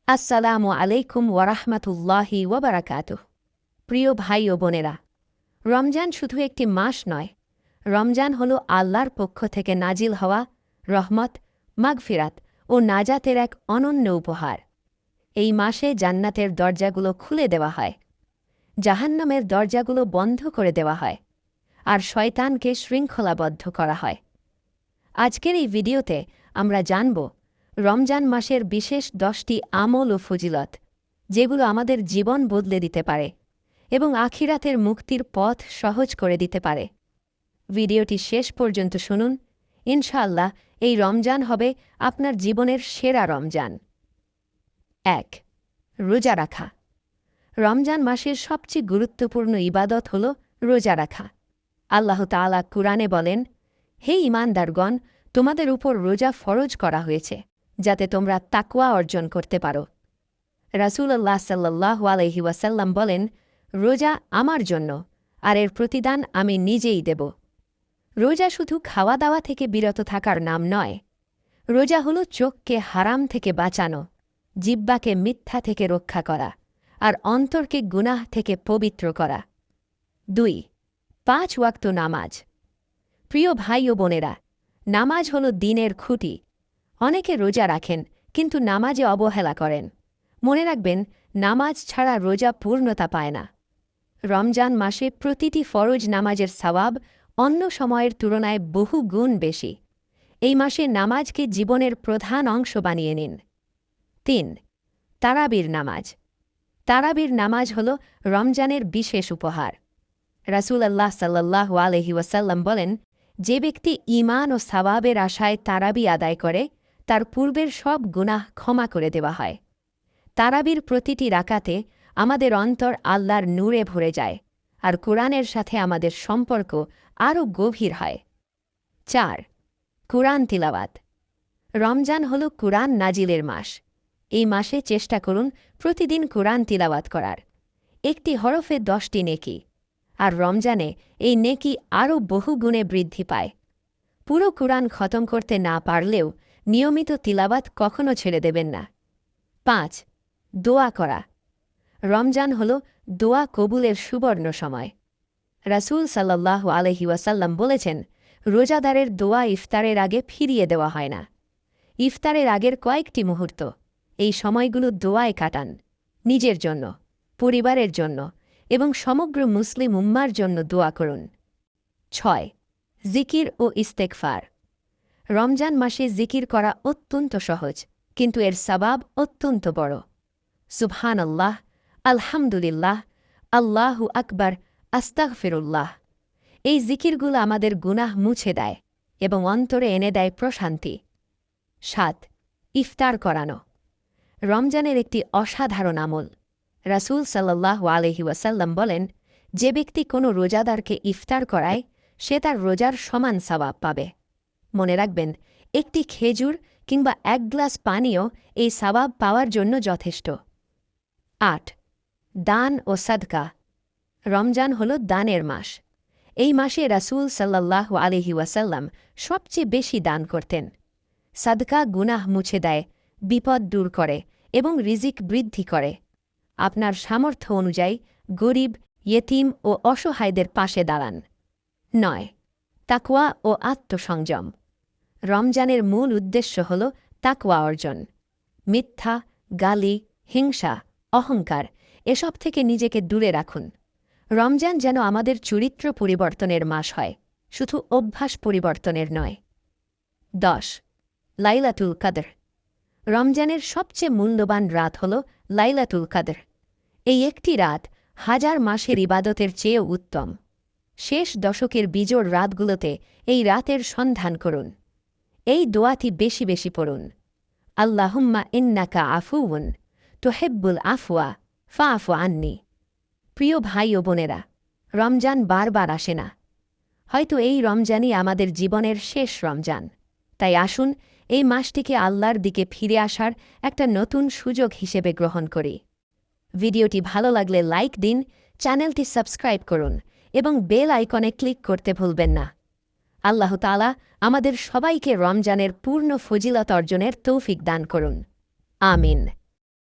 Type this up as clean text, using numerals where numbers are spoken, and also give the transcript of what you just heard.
আসসালামু আলাইকুম ওয়ারাহমাতুল্লাহি ওয়াবারাকাতুহ। প্রিয় ভাই ও বোনেরা, রমজান শুধু একটি মাস নয়, রমজান হল আল্লাহর পক্ষ থেকে নাজিল হওয়া রহমত, মাগফিরাত ও নাজাতের এক অনন্য উপহার। এই মাসে জান্নাতের দরজাগুলো খুলে দেওয়া হয়, জাহান্নামের দরজাগুলো বন্ধ করে দেওয়া হয়, আর শয়তানকে শৃঙ্খলাবদ্ধ করা হয়। আজকের এই ভিডিওতে আমরা জানব রমজান মাসের বিশেষ 10টি আমল ও ফজিলত, যেগুলো আমাদের জীবন বদলে দিতে পারে এবং আখিরাতের মুক্তির পথ সহজ করে দিতে পারে। ভিডিওটি শেষ পর্যন্ত শুনুন। ইনশাআল্লাহ এই রমজান হবে আপনার জীবনের সেরা রমজান। 1. রোজা রাখা। রমজান মাসের সবচেয়ে গুরুত্বপূর্ণ ইবাদত হল রোজা রাখা। আল্লাহ তাআলা কুরআনে বলেন, হে ঈমানদারগণ, তোমাদের উপর রোজা ফরজ করা হয়েছে, যাতে তোমরা তাকওয়া অর্জন করতে পারো। রাসূলুল্লাহ সাল্লাল্লাহু আলাইহি ওয়াসাল্লাম বলেন, রোজা আমার জন্য, আর এর প্রতিদান আমি নিজেই দেব। রোজা শুধু খাওয়া দাওয়া থেকে বিরত থাকার নাম নয়। রোজা হল চোখকে হারাম থেকে বাঁচানো, জিহ্বাকে মিথ্যা থেকে রক্ষা করা, আর অন্তরকে গুনাহ থেকে পবিত্র করা। 2. 5 ওয়াক্ত নামাজ। প্রিয় ভাই ও বোনেরা, নামাজ হল দ্বীনের খুঁটি। অনেকে রোজা রাখেন কিন্তু নামাজে অবহেলা করেন। মনে রাখবেন, নামাজ ছাড়া রোজা পূর্ণতা পায় না। রমজান মাসে প্রতিটি ফরজ নামাজের সওয়াব অন্য সময়ের তুলনায় বহু গুণ বেশি। এই মাসে নামাজকে জীবনের প্রধান অংশ বানিয়ে নিন। 3. তারাবির নামাজ। তারাবির নামাজ হল রমজানের বিশেষ উপহার। রাসূলুল্লাহ সাল্লাল্লাহু আলাইহি ওয়াসাল্লাম বলেন, যে ব্যক্তি ঈমান ও সওয়াবের আশায় তারাবি আদায় করে, তার পূর্বের সব গুনাহ ক্ষমা করে দেওয়া হয়। তারাবির প্রতিটি রাকাতে আমাদের অন্তর আল্লাহর নূরে ভরে যায়, আর কুরআনের সাথে আমাদের সম্পর্ক আরও গভীর হয়। 4. কুরআন তিলাওয়াত। রমজান হল কুরআন নাজিলের মাস। এই মাসে চেষ্টা করুন প্রতিদিন কুরআন তিলাওয়াত করার। একটি হরফে 10টি নেকি, আর রমজানে এই নেকি আরও বহু গুণে বৃদ্ধি পায়। পুরো কুরআন খতম করতে না পারলেও নিয়মিত তিলাওয়াত কখনও ছেড়ে দেবেন না। 5. দোয়া করা। রমজান হল দোয়া কবুলের সুবর্ণ সময়। রাসূল সাল্লাল্লাহু আলাইহি ওয়াসাল্লাম বলেছেন, রোজাদারের দোয়া ইফতারের আগে ফিরিয়ে দেওয়া হয় না। ইফতারের আগের কয়েকটি মুহূর্ত, এই সময়গুলো দোয়ায় কাটান। নিজের জন্য, পরিবারের জন্য এবং সমগ্র মুসলিম উম্মার জন্য দোয়া করুন। 6. জিকির ও ইস্তেগফার। রমজান মাসে জিকির করা অত্যন্ত সহজ, কিন্তু এর সওয়াব অত্যন্ত বড়। সুবহানাল্লাহ, আলহামদুলিল্লাহ, আল্লাহু আকবার, আস্তাগফিরুল্লাহ। এই জিকিরগুলো আমাদের গুনাহ মুছে দেয় এবং অন্তরে এনে দেয় প্রশান্তি। 7. ইফতার করানো। রমজানের একটি অসাধারণ আমল। রাসূল সাল্লাল্লাহু আলাইহি ওয়াসাল্লাম বলেন, যে ব্যক্তি কোনো রোজাদারকে ইফতার করায়, সে তার রোজার সমান সওয়াব পাবে। মনে রাখবেন, একটি খেজুর কিংবা 1 গ্লাস পানিও এই সওয়াব পাওয়ার জন্য যথেষ্ট। 8. দান ও সাদকা। রমজান হল দানের মাস। এই মাসে রাসূল সাল্লাল্লাহু আলাইহি ওয়াসাল্লাম সবচেয়ে বেশি দান করতেন। সাদকা গুনাহ মুছে দেয়, বিপদ দূর করে এবং রিজিক বৃদ্ধি করে। আপনার সামর্থ্য অনুযায়ী গরিব, ইয়েতিম ও অসহায়দের পাশে দাঁড়ান। 9. তাকওয়া ও আত্মসংযম। রমজানের মূল উদ্দেশ্য হল তাকওয়া অর্জন। মিথ্যা, গালি, হিংসা, অহংকার এসব থেকে নিজেকে দূরে রাখুন। রমজান যেন আমাদের চরিত্র পরিবর্তনের মাস হয়, শুধু অভ্যাস পরিবর্তনের নয়। 10. লাইলাতুল কদর। রমজানের সবচেয়ে মূল্যবান রাত হল লাইলাতুল কদর। এই একটি রাত হাজার মাসের ইবাদতের চেয়েও উত্তম। শেষ দশকের বিজোড় রাতগুলোতে এই রাতের সন্ধান করুন। এই দোয়াটি বেশি বেশি পড়ুন। আল্লাহুম্মা ইন্নাকা আফুউন তুহিব্বুল আফওয়া ফাআফু আন্নি। প্রিয় ভাই ও বোনেরা, রমজান বারবার আসে না। হয়তো এই রমজানই আমাদের জীবনের শেষ রমজান। তাই আসুন এই মাসটিকে আল্লাহর দিকে ফিরে আসার একটা নতুন সুযোগ হিসেবে গ্রহণ করি। ভিডিওটি ভালো লাগলে লাইক দিন, চ্যানেলটি সাবস্ক্রাইব করুন এবং বেল আইকনে ক্লিক করতে ভুলবেন না। আল্লাহ তাআলা আমাদের সবাইকে রমজানের পূর্ণ ফজিলত অর্জনের তৌফিক দান করুন। আমিন।